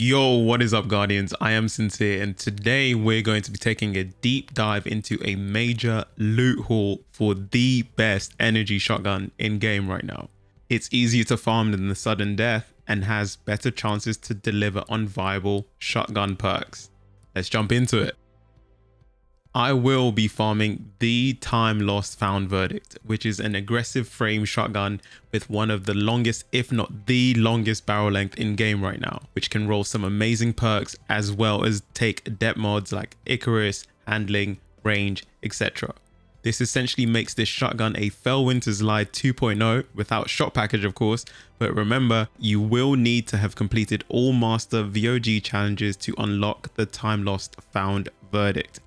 Yo, what is up, Guardians? I am Sincere, and today we're going to be taking a deep dive into a major loot haul for the best energy shotgun in game right now. It's easier to farm than the sudden death and has better chances to deliver on viable shotgun perks. Let's jump into it. I will be farming the Timelost Found Verdict, which is an aggressive frame shotgun with one of the longest, if not the longest barrel length in game right now, which can roll some amazing perks as well as take depth mods like Icarus, handling, range, etc. This essentially makes this shotgun a Fellwinter's Lie 2.0 without shot package, of course, but remember, you will need to have completed all master VOG challenges to unlock the Timelost Found Verdict.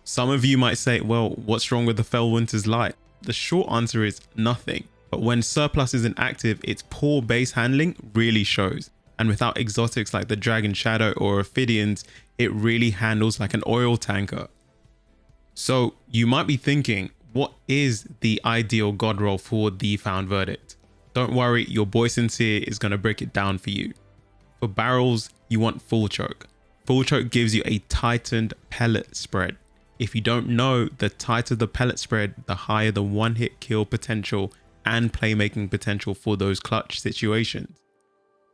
Some of you might say, well, what's wrong with the Fellwinter's Lie? The short answer is nothing. But when surplus isn't active, its poor base handling really shows. And without exotics like the Dragon Shadow or Ophidians, it really handles like an oil tanker. So you might be thinking, what is the ideal god roll for the Found Verdict? Don't worry, your boy Sincere is going to break it down for you. For barrels, you want full choke. Full choke gives you a tightened pellet spread. If you don't know, the tighter the pellet spread, the higher the one-hit kill potential and playmaking potential for those clutch situations.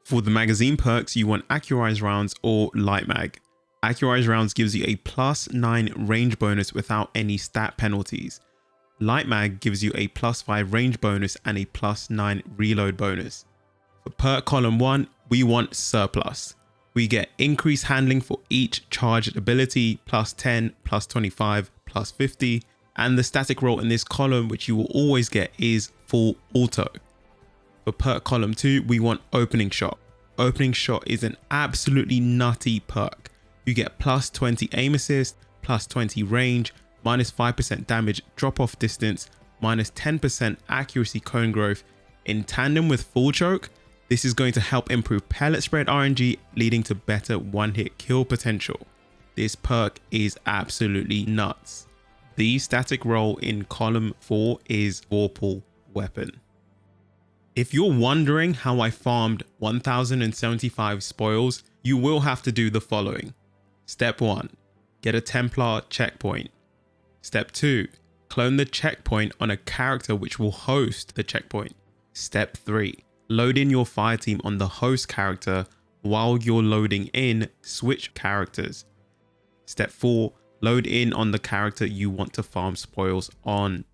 For the magazine perks, you want accurized rounds or light mag. Accurized rounds gives you a +9 range bonus without any stat penalties. Light mag gives you a +5 range bonus and a +9 reload bonus. For perk column 1, we want surplus. We get increased handling for each charged ability, +10, +25, +50, and the static roll in this column, which you will always get, is full auto. For perk column 2, we want opening shot. Opening shot is an absolutely nutty perk. You get +20 aim assist, +20 range, -5% damage drop off distance, -10% accuracy cone growth. In tandem with full choke, this is going to help improve pellet spread RNG, leading to better one-hit kill potential. This perk is absolutely nuts. The static roll in column 4 is Vorpal Weapon. If you're wondering how I farmed 1075 spoils, you will have to do the following. Step 1, get a Templar checkpoint. Step 2, clone the checkpoint on a character which will host the checkpoint. Step 3, load in your fire team on the host character. While you're loading in, switch characters. Step 4, load in on the character you want to farm spoils on.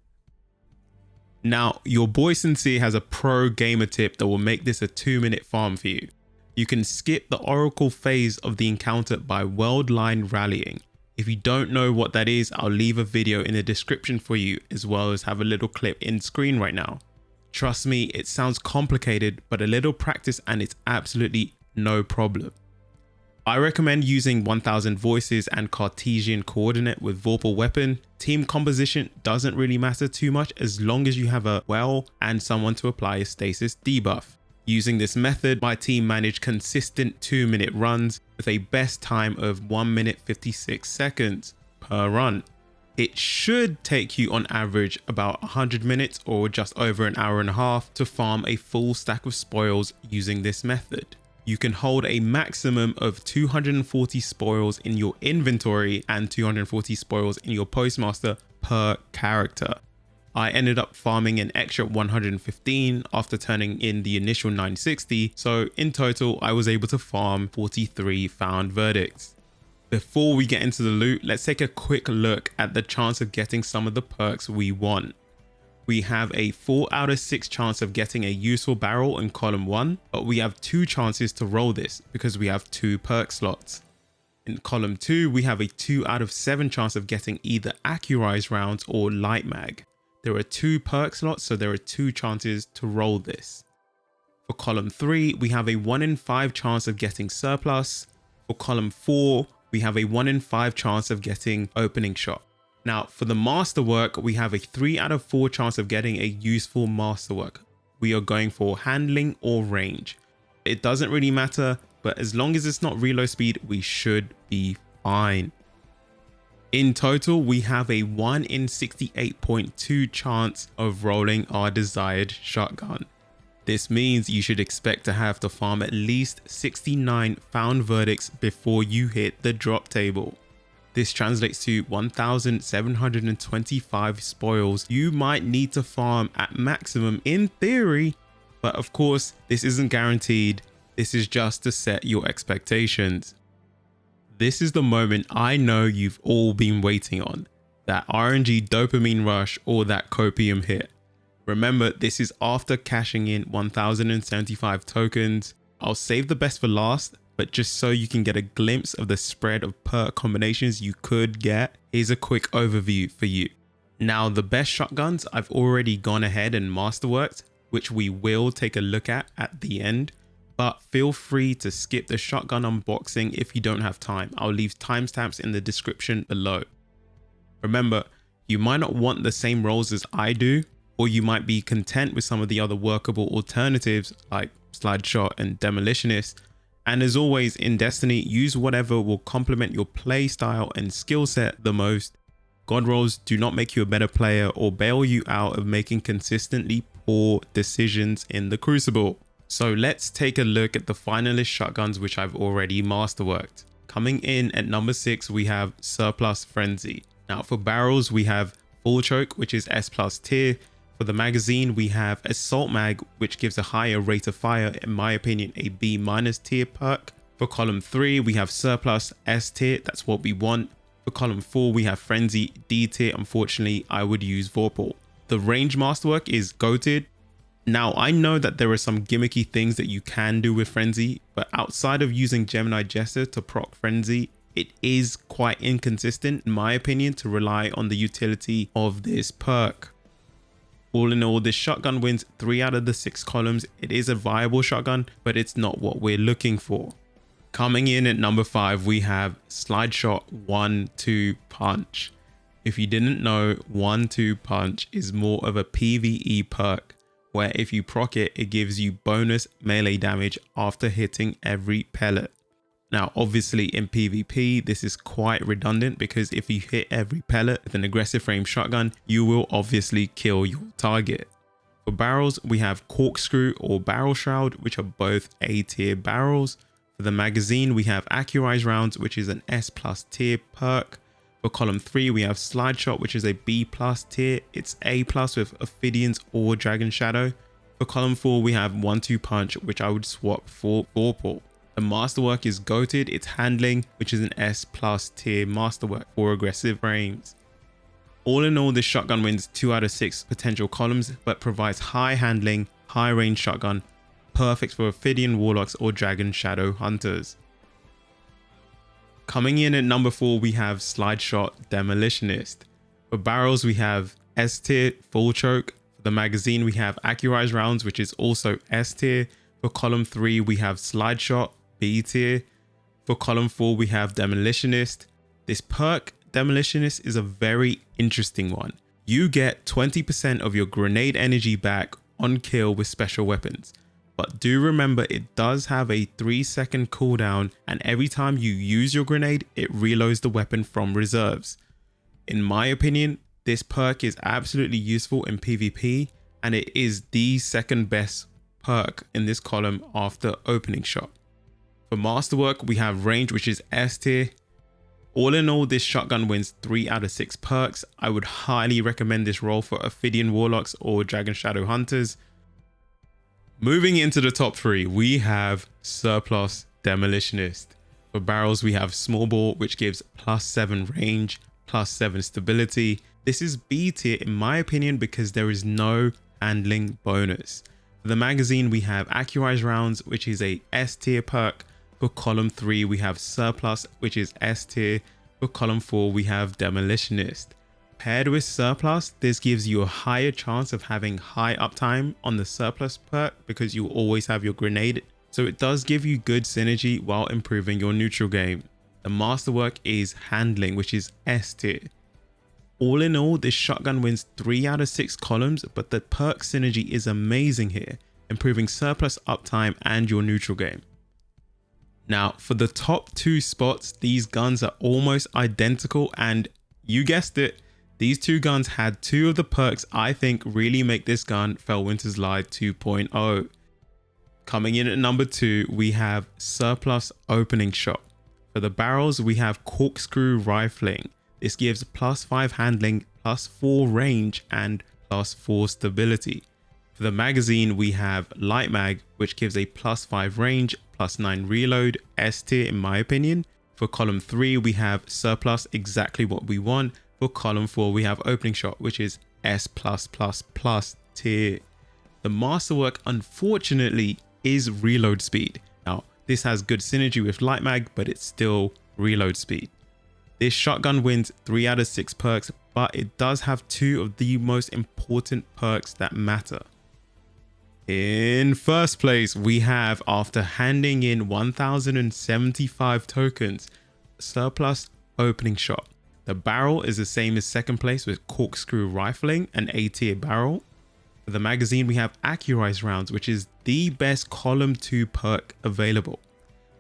Now, your boy Sincere has a pro gamer tip that will make this a 2-minute farm for you. You can skip the Oracle phase of the encounter by Worldline rallying. If you don't know what that is, I'll leave a video in the description for you, as well as have a little clip in screen right now. Trust me, it sounds complicated, but a little practice and it's absolutely no problem. I recommend using 1000 voices and Cartesian coordinate with Vorpal Weapon. Team composition doesn't really matter too much as long as you have a well and someone to apply a stasis debuff. Using this method, my team managed consistent 2-minute runs with a best time of 1 minute 56 seconds per run. It should take you on average about 100 minutes or just over an hour and a half to farm a full stack of spoils using this method. You can hold a maximum of 240 spoils in your inventory and 240 spoils in your postmaster per character. I ended up farming an extra 115 after turning in the initial 960, so in total I was able to farm 43 found verdicts. Before we get into the loot, let's take a quick look at the chance of getting some of the perks we want. We have a 4 out of 6 chance of getting a useful barrel in column 1, but we have 2 chances to roll this because we have 2 perk slots. In column 2, we have a 2 out of 7 chance of getting either accurized rounds or light mag. There are 2 perk slots, so there are 2 chances to roll this. For column 3, we have a 1 in 5 chance of getting surplus. For column 4, we have a 1 in 5 chance of getting opening shot. Now, for the masterwork, we have a 3 out of 4 chance of getting a useful masterwork. We are going for handling or range. It doesn't really matter, but as long as it's not reload speed, we should be fine. In total, we have a 1 in 68.2 chance of rolling our desired shotgun. This means you should expect to have to farm at least 69 found verdicts before you hit the drop table. This translates to 1,725 spoils you might need to farm at maximum in theory, but of course this isn't guaranteed. This is just to set your expectations. This is the moment I know you've all been waiting on, that RNG dopamine rush or that copium hit. Remember, this is after cashing in 1,075 tokens. I'll save the best for last, but just so you can get a glimpse of the spread of perk combinations you could get, here's a quick overview for you. Now, the best shotguns I've already gone ahead and masterworked, which we will take a look at the end, but feel free to skip the shotgun unboxing if you don't have time. I'll leave timestamps in the description below. Remember, you might not want the same rolls as I do, or you might be content with some of the other workable alternatives like Slide Shot and Demolitionist. And as always in Destiny, use whatever will complement your play style and skill set the most. God rolls do not make you a better player or bail you out of making consistently poor decisions in the Crucible. So let's take a look at the finalist shotguns which I've already masterworked. Coming in at number 6, we have Surplus Frenzy. Now for barrels, we have Full Choke, which is S+ tier. For the magazine, we have Assault Mag, which gives a higher rate of fire, in my opinion, a B- tier perk. For column 3, we have Surplus S tier, that's what we want. For column 4, we have Frenzy D tier. Unfortunately, I would use Vorpal. The range masterwork is goated. Now, I know that there are some gimmicky things that you can do with Frenzy, but outside of using Gemini Jester to proc Frenzy, it is quite inconsistent, in my opinion, to rely on the utility of this perk. All in all, this shotgun wins 3 out of the 6 columns. It is a viable shotgun, but it's not what we're looking for. Coming in at number 5, we have Slide Shot 1-2 Punch. If you didn't know, 1-2 Punch is more of a PvE perk, where if you proc it, it gives you bonus melee damage after hitting every pellet. Now, obviously in PvP, this is quite redundant because if you hit every pellet with an aggressive frame shotgun, you will obviously kill your target. For barrels, we have Corkscrew or Barrel Shroud, which are both A tier barrels. For the magazine, we have Accurized Rounds, which is an S+ tier perk. For column 3, we have Slide Shot, which is a B+ tier. It's A+ with Ophidians or Dragon Shadow. For column 4, we have 1-2 Punch, which I would swap for Vorpal. The masterwork is goated. It's handling, which is an S+ tier masterwork for aggressive frames. All in all, this shotgun wins 2 out of 6 potential columns, but provides high handling, high range shotgun, perfect for Ophidian Warlocks or Dragon Shadow Hunters. Coming in at number 4, we have Slide Shot Demolitionist. For barrels, we have S tier Full Choke. For the magazine, we have Accurized Rounds, which is also S tier. For column 3, we have Slide Shot B tier. For column 4, we have Demolitionist. This perk, Demolitionist, is a very interesting one. You get 20% of your grenade energy back on kill with special weapons. But do remember, it does have a 3-second cooldown, and every time you use your grenade, it reloads the weapon from reserves. In my opinion, this perk is absolutely useful in PvP, and it is the second best perk in this column after opening shot. For masterwork, we have range, which is S tier. All in all, this shotgun wins 3 out of 6 perks. I would highly recommend this role for Ophidian Warlocks or Dragon Shadow Hunters. Moving into the top 3, we have Surplus Demolitionist. For barrels, we have Small Bore, which gives +7 range, +7 stability. This is B tier in my opinion because there is no handling bonus. For the magazine, we have Accurized Rounds, which is a S tier perk. For column 3, we have Surplus, which is S tier. For column 4, we have Demolitionist. Paired with Surplus, this gives you a higher chance of having high uptime on the Surplus perk because you always have your grenade. So it does give you good synergy while improving your neutral game. The masterwork is handling, which is S tier. All in all, this shotgun wins 3 out of 6 columns, but the perk synergy is amazing here, improving Surplus uptime and your neutral game. Now, for the top 2 spots, these guns are almost identical, and you guessed it, These two guns had two of the perks I think really make this gun Felwinter's Lie 2.0. Coming in at number 2, we have Surplus Opening Shot. For the barrels, we have Corkscrew Rifling. This gives +5 handling, +4 range, and +4 stability. For the magazine, we have Light Mag, which gives a +5 range, +9 reload, S tier in my opinion. For column 3, we have Surplus, exactly what we want. For column 4, we have Opening Shot, which is S+++ tier. The masterwork, unfortunately, is reload speed. Now, this has good synergy with Light Mag, but it's still reload speed. This shotgun wins 3 out of 6 perks, but it does have 2 of the most important perks that matter. In first place, we have, after handing in 1075 tokens, Surplus Opening Shot. The barrel is the same as second place with Corkscrew Rifling, an A tier barrel. For the magazine, we have Accurize Rounds, which is the best column 2 perk available.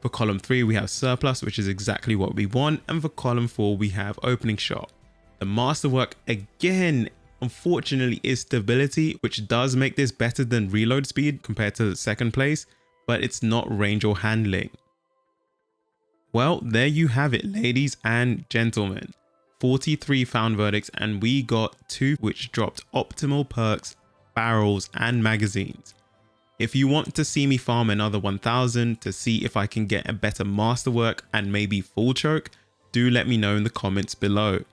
For column 3, we have Surplus, which is exactly what we want. And for column 4, we have Opening Shot. The masterwork, again, unfortunately, is stability, which does make this better than reload speed compared to the second place, but it's not range or handling. Well, there you have it, ladies and gentlemen. 43 found verdicts, and we got 2 which dropped optimal perks, barrels, and magazines. If you want to see me farm another 1000 to see if I can get a better masterwork and maybe full choke, do let me know in the comments below.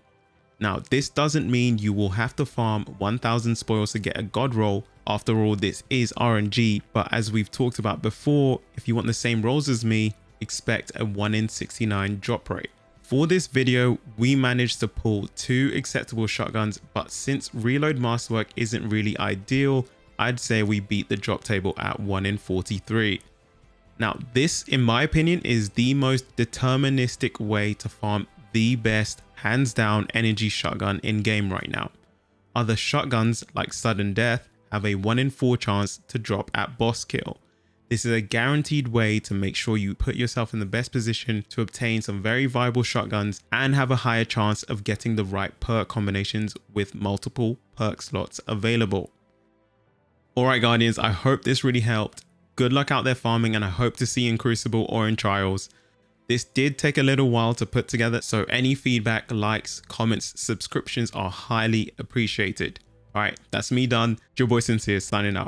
Now, this doesn't mean you will have to farm 1000 spoils to get a god roll. After all, this is RNG, but as we've talked about before, if you want the same rolls as me, expect a 1 in 69 drop rate. For this video, we managed to pull 2 acceptable shotguns, but since reload masterwork isn't really ideal, I'd say we beat the drop table at 1 in 43. Now, this, in my opinion, is the most deterministic way to farm the best, hands down, energy shotgun in game right now. Other shotguns, like Sudden Death, have a 1 in 4 chance to drop at boss kill. This is a guaranteed way to make sure you put yourself in the best position to obtain some very viable shotguns and have a higher chance of getting the right perk combinations with multiple perk slots available. Alright Guardians, I hope this really helped. Good luck out there farming, and I hope to see you in Crucible or in Trials. This did take a little while to put together, so any feedback, likes, comments, subscriptions are highly appreciated. Alright, that's me done. Your boy Sincere signing out.